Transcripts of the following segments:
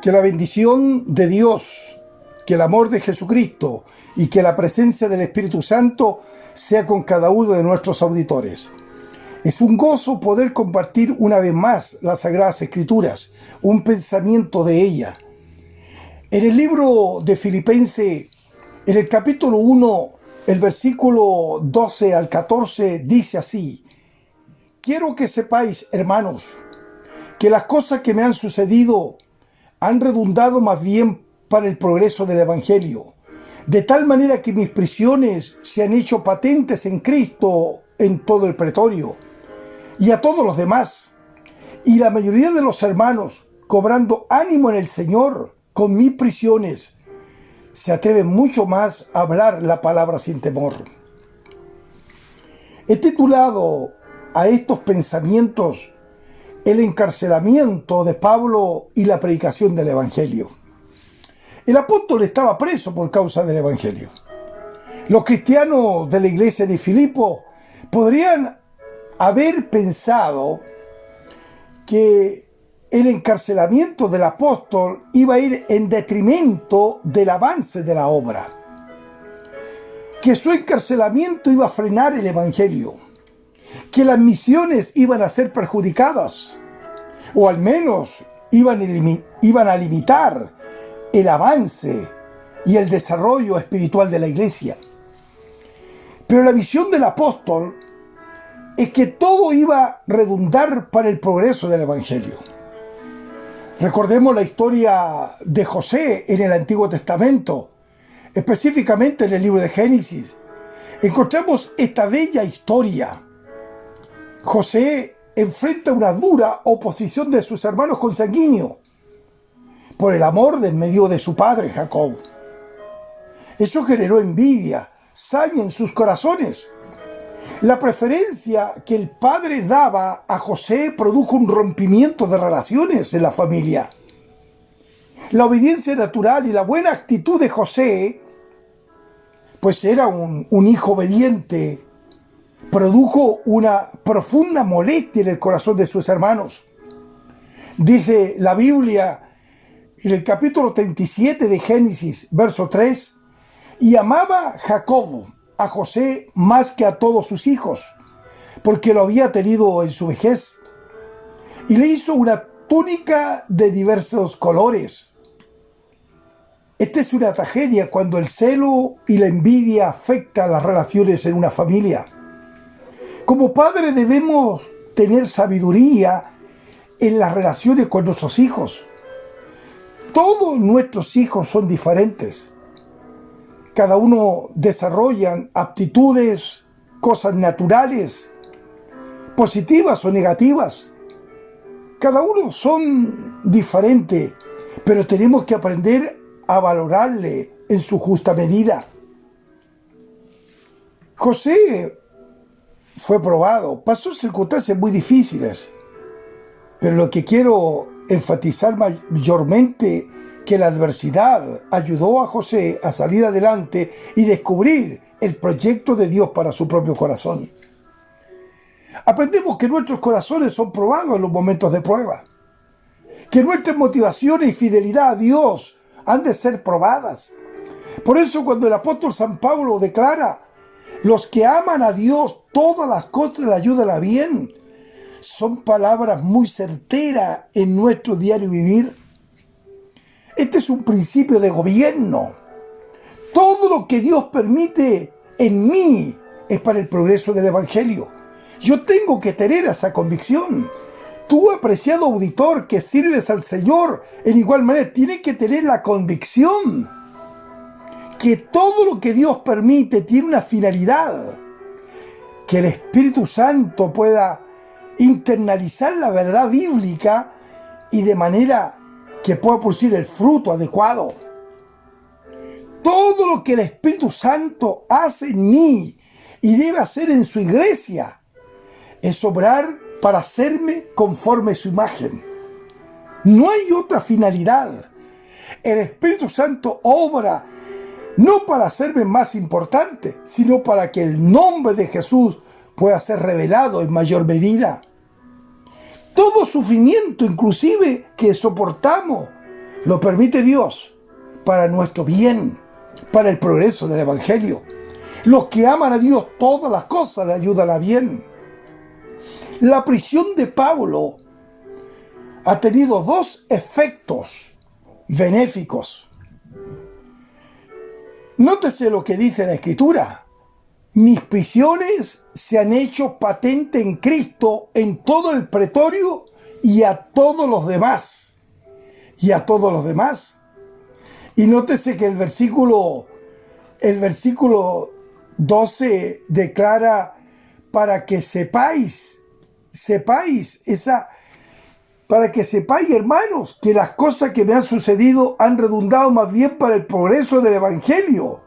Que la bendición de Dios, que el amor de Jesucristo y que la presencia del Espíritu Santo sea con cada uno de nuestros auditores. Es un gozo poder compartir una vez más las Sagradas Escrituras, un pensamiento de ella. En el libro de Filipenses, en el capítulo 1, el versículo 12 al 14, dice así: quiero que sepáis, hermanos, que las cosas que me han sucedido han redundado más bien para el progreso del Evangelio, de tal manera que mis prisiones se han hecho patentes en Cristo en todo el pretorio y a todos los demás, y la mayoría de los hermanos, cobrando ánimo en el Señor con mis prisiones, se atreven mucho más a hablar la palabra sin temor. He titulado a estos pensamientos el encarcelamiento de Pablo y la predicación del Evangelio. El apóstol estaba preso por causa del Evangelio. Los cristianos de la iglesia de Filipo podrían haber pensado que el encarcelamiento del apóstol iba a ir en detrimento del avance de la obra, que su encarcelamiento iba a frenar el Evangelio, que las misiones iban a ser perjudicadas, o al menos iban a limitar el avance y el desarrollo espiritual de la iglesia. Pero la visión del apóstol es que todo iba a redundar para el progreso del Evangelio. Recordemos la historia de José en el Antiguo Testamento, específicamente en el libro de Génesis. Encontramos esta bella historia. José enfrenta una dura oposición de sus hermanos consanguíneos por el amor del medio de su padre Jacob. Eso generó envidia, saña en sus corazones. La preferencia que el padre daba a José produjo un rompimiento de relaciones en la familia. La obediencia natural y la buena actitud de José, pues era un hijo obediente, produjo una profunda molestia en el corazón de sus hermanos. Dice la Biblia en el capítulo 37 de Génesis, verso 3, y amaba Jacob a José más que a todos sus hijos, porque lo había tenido en su vejez, y le hizo una túnica de diversos colores. Esta es una tragedia cuando el celo y la envidia afectan las relaciones en una familia. Como padres debemos tener sabiduría en las relaciones con nuestros hijos. Todos nuestros hijos son diferentes. Cada uno desarrolla aptitudes, cosas naturales, positivas o negativas. Cada uno son diferentes, pero tenemos que aprender a valorarle en su justa medida. José fue probado, pasó circunstancias muy difíciles, pero lo que quiero enfatizar mayormente que la adversidad ayudó a José a salir adelante y descubrir el proyecto de Dios para su propio corazón. Aprendemos que nuestros corazones son probados en los momentos de prueba, que nuestras motivaciones y fidelidad a Dios han de ser probadas. Por eso cuando el apóstol San Pablo declara: los que aman a Dios, todas las cosas le ayudan a bien, son palabras muy certeras en nuestro diario vivir. Este es un principio de gobierno. Todo lo que Dios permite en mí es para el progreso del Evangelio. Yo tengo que tener esa convicción. Tú, apreciado auditor que sirves al Señor, en igual manera tienes que tener la convicción que todo lo que Dios permite tiene una finalidad. Que el Espíritu Santo pueda internalizar la verdad bíblica y de manera que pueda producir el fruto adecuado. Todo lo que el Espíritu Santo hace en mí y debe hacer en su iglesia es obrar para hacerme conforme a su imagen. No hay otra finalidad. El Espíritu Santo obra no para hacerme más importante, sino para que el nombre de Jesús pueda ser revelado en mayor medida. Todo sufrimiento, inclusive que soportamos Lo permite Dios para nuestro bien, para el progreso del Evangelio. Los que aman a Dios, todas las cosas le ayudan a bien. La prisión de Pablo ha tenido dos efectos benéficos. Nótese lo que dice la Escritura. Mis prisiones se han hecho patente en Cristo en todo el pretorio y a todos los demás. Y a todos los demás. Y nótese que el versículo 12 declara para que sepáis, hermanos, que las cosas que me han sucedido han redundado más bien para el progreso del Evangelio.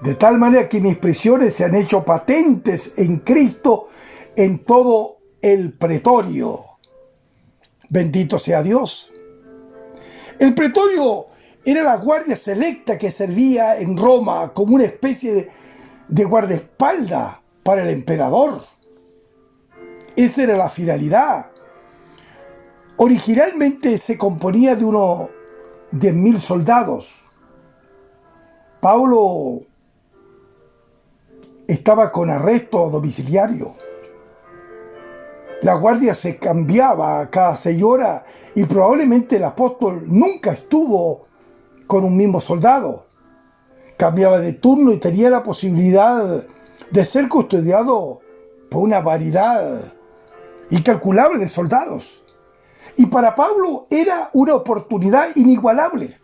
De tal manera que mis prisiones se han hecho patentes en Cristo en todo el pretorio. Bendito sea Dios. El pretorio era la guardia selecta que servía en Roma como una especie de guardaespaldas para el emperador. Esa era la finalidad. Originalmente se componía de unos 10.000 soldados. Pablo estaba con arresto domiciliario. La guardia se cambiaba cada 6 horas y probablemente el apóstol nunca estuvo con un mismo soldado. Cambiaba de turno y tenía la posibilidad de ser custodiado por una variedad incalculable de soldados. Y para Pablo era una oportunidad inigualable.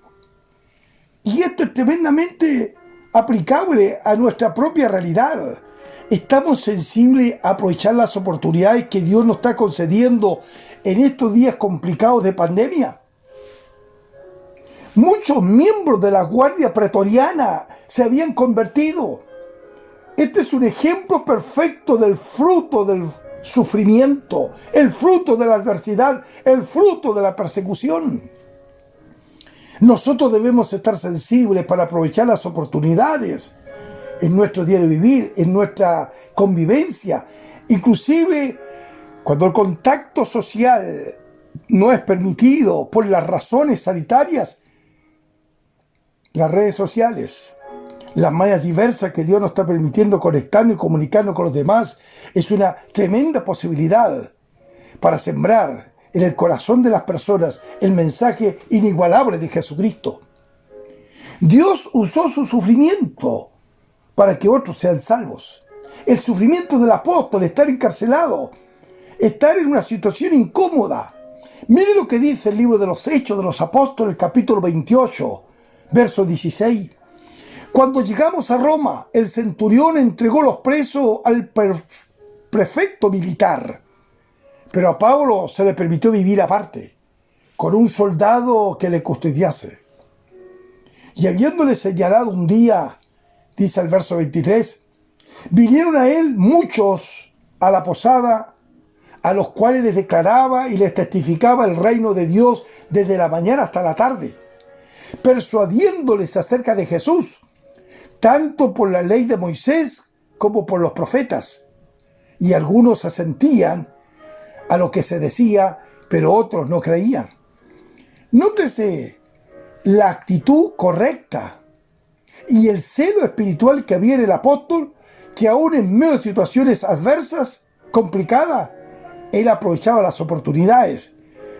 Y esto es tremendamente aplicable a nuestra propia realidad. ¿Estamos sensibles a aprovechar las oportunidades que Dios nos está concediendo en estos días complicados de pandemia? Muchos miembros de la Guardia Pretoriana se habían convertido. Este es un ejemplo perfecto del fruto del sufrimiento, el fruto de la adversidad, el fruto de la persecución. Nosotros debemos estar sensibles para aprovechar las oportunidades en nuestro diario vivir, en nuestra convivencia, inclusive cuando el contacto social no es permitido por las razones sanitarias. Las redes sociales, las maneras diversas que Dios nos está permitiendo conectarnos y comunicarnos con los demás, es una tremenda posibilidad para sembrar en el corazón de las personas el mensaje inigualable de Jesucristo. Dios usó su sufrimiento para que otros sean salvos. El sufrimiento del apóstol, estar encarcelado, estar en una situación incómoda. Mire lo que dice el libro de los Hechos de los Apóstoles, capítulo 28, verso 16. Cuando llegamos a Roma, el centurión entregó los presos al prefecto militar, pero a Pablo se le permitió vivir aparte, con un soldado que le custodiase. Y habiéndole señalado un día, dice el verso 23, vinieron a él muchos a la posada, a los cuales les declaraba y les testificaba el reino de Dios desde la mañana hasta la tarde, persuadiéndoles acerca de Jesús, tanto por la ley de Moisés como por los profetas. Y algunos asentían a lo que se decía, pero otros no creían. Nótese la actitud correcta y el celo espiritual que había en el apóstol, que aún en medio de situaciones adversas, complicadas, él aprovechaba las oportunidades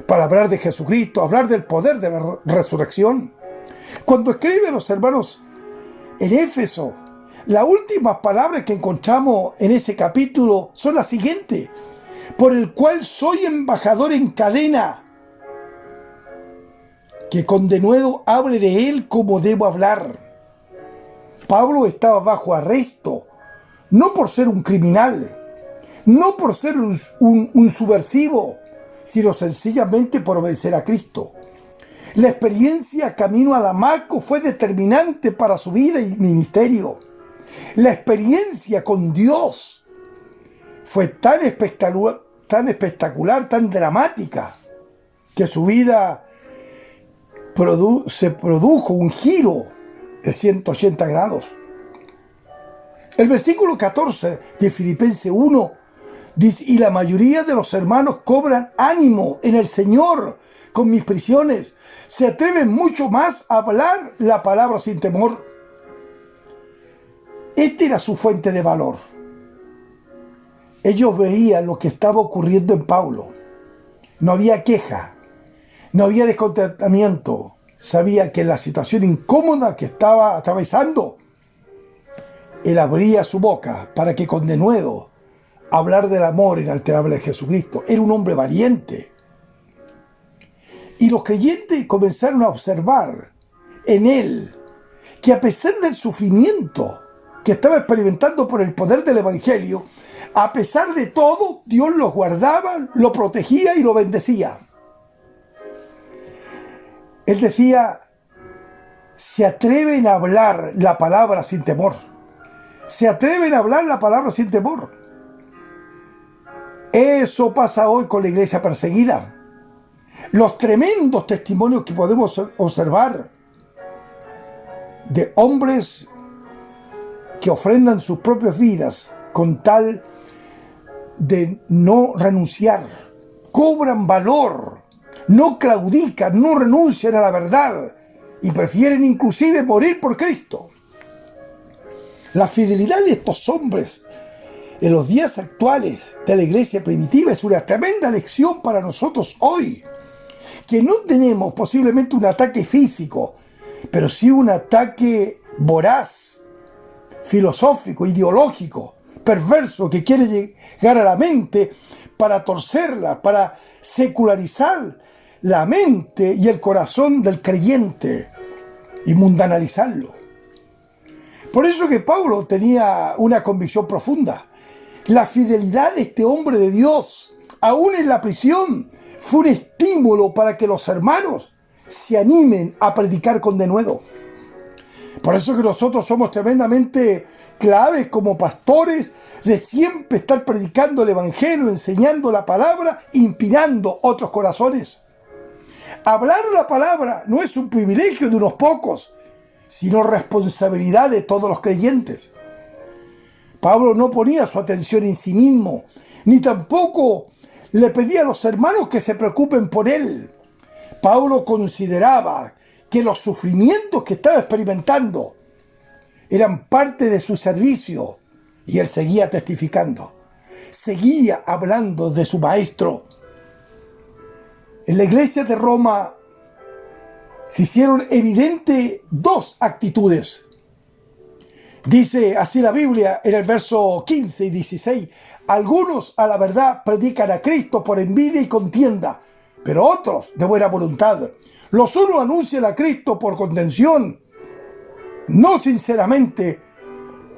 para hablar de Jesucristo, hablar del poder de la resurrección. Cuando escribe a los hermanos en Éfeso, las últimas palabras que encontramos en ese capítulo son las siguientes: por el cual soy embajador en cadena, que con denuedo hable de él como debo hablar. Pablo estaba bajo arresto, no por ser un criminal, no por ser un subversivo, sino sencillamente por obedecer a Cristo. La experiencia camino a Damasco fue determinante para su vida y ministerio. La experiencia con Dios fue tan espectacular, tan dramática, que su vida se produjo un giro de 180 grados. El versículo 14 de Filipenses 1 Dice, y la mayoría de los hermanos cobran ánimo en el Señor con mis prisiones. Se atreven mucho más a hablar la palabra sin temor. Esta era su fuente de valor. Ellos veían lo que estaba ocurriendo en Pablo. No había queja, no había descontentamiento. Sabía que en la situación incómoda que estaba atravesando, él abría su boca para que con denuedo hablar del amor inalterable de Jesucristo. Era un hombre valiente. Y los creyentes comenzaron a observar en él que a pesar del sufrimiento que estaba experimentando por el poder del Evangelio, a pesar de todo, Dios lo guardaba, lo protegía y lo bendecía. Él decía, se atreven a hablar la palabra sin temor. Se atreven a hablar la palabra sin temor. Eso pasa hoy con la iglesia perseguida. Los tremendos testimonios que podemos observar de hombres que ofrendan sus propias vidas con tal de no renunciar, cobran valor, no claudican, no renuncian a la verdad y prefieren inclusive morir por Cristo. La fidelidad de estos hombres en los días actuales de la iglesia primitiva es una tremenda lección para nosotros hoy, que no tenemos posiblemente un ataque físico, pero sí un ataque voraz, filosófico, ideológico, perverso, que quiere llegar a la mente para torcerla, para secularizar la mente y el corazón del creyente y mundanalizarlo. Por eso que Pablo tenía una convicción profunda. La fidelidad de este hombre de Dios, aún en la prisión, fue un estímulo para que los hermanos se animen a predicar con denuedo. Por eso que nosotros somos tremendamente claves como pastores de siempre estar predicando el Evangelio, enseñando la palabra, inspirando otros corazones. Hablar la palabra no es un privilegio de unos pocos, sino responsabilidad de todos los creyentes. Pablo no ponía su atención en sí mismo, ni tampoco le pedía a los hermanos que se preocupen por él. Pablo consideraba que los sufrimientos que estaba experimentando eran parte de su servicio y él seguía testificando, seguía hablando de su maestro. En la iglesia de Roma se hicieron evidentes dos actitudes. Dice así la Biblia en el verso 15 y 16, algunos a la verdad predican a Cristo por envidia y contienda, pero otros de buena voluntad. Los unos anuncian a Cristo por contención, no sinceramente,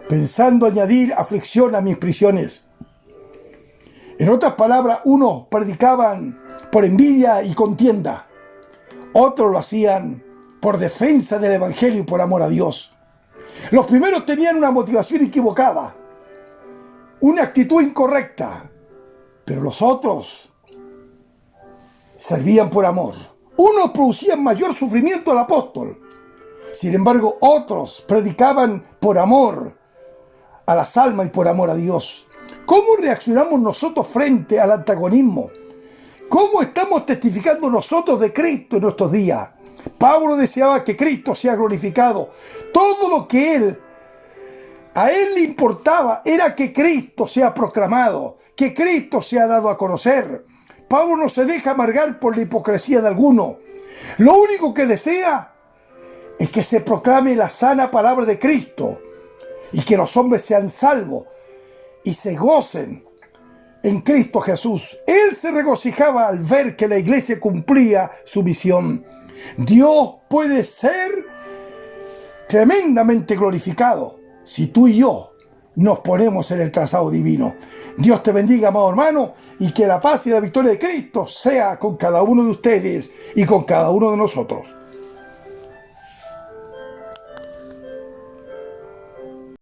pensando añadir aflicción a mis prisiones. En otras palabras, unos predicaban por envidia y contienda, otros lo hacían por defensa del Evangelio y por amor a Dios. Los primeros tenían una motivación equivocada, una actitud incorrecta, pero los otros servían por amor. Unos producían mayor sufrimiento al apóstol, sin embargo otros predicaban por amor a las almas y por amor a Dios. ¿Cómo reaccionamos nosotros frente al antagonismo? ¿Cómo estamos testificando nosotros de Cristo en nuestros días? Pablo deseaba que Cristo sea glorificado. Todo lo que a él le importaba era que Cristo sea proclamado, que Cristo sea dado a conocer. Pablo no se deja amargar por la hipocresía de alguno. Lo único que desea es que se proclame la sana palabra de Cristo y que los hombres sean salvos y se gocen en Cristo Jesús. Él se regocijaba al ver que la iglesia cumplía su misión. Dios puede ser tremendamente glorificado si tú y yo nos ponemos en el trazado divino. Dios te bendiga, amado hermano, y que la paz y la victoria de Cristo sea con cada uno de ustedes y con cada uno de nosotros.